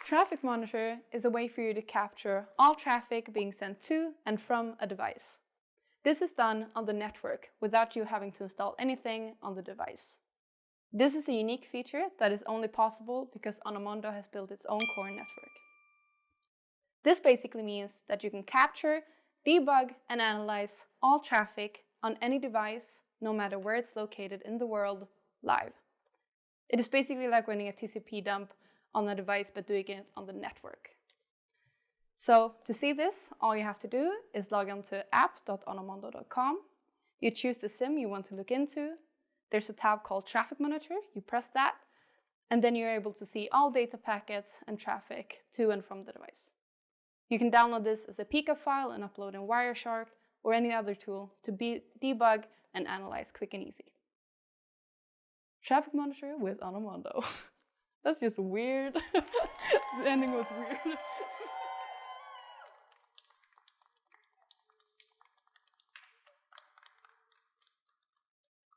Traffic Monitor is a way for you to capture all traffic being sent to and from a device. This is done on the network without you having to install anything on the device. This is a unique feature that is only possible because Onomondo has built its own core network. This basically means that you can capture, debug, and analyze all traffic on any device, no matter where it's located in the world, live. It is basically like running a TCP dump on a device but doing it on the network. So to see this, all you have to do is log on to app.onomondo.com. You choose the SIM you want to look into. There's a tab called Traffic Monitor. You press that, and then you're able to see all data packets and traffic to and from the device. You can download this as a PCAP file and upload in Wireshark or any other tool to debug and analyze quick and easy. Traffic Monitor with Onomondo. That's just weird. The ending was weird.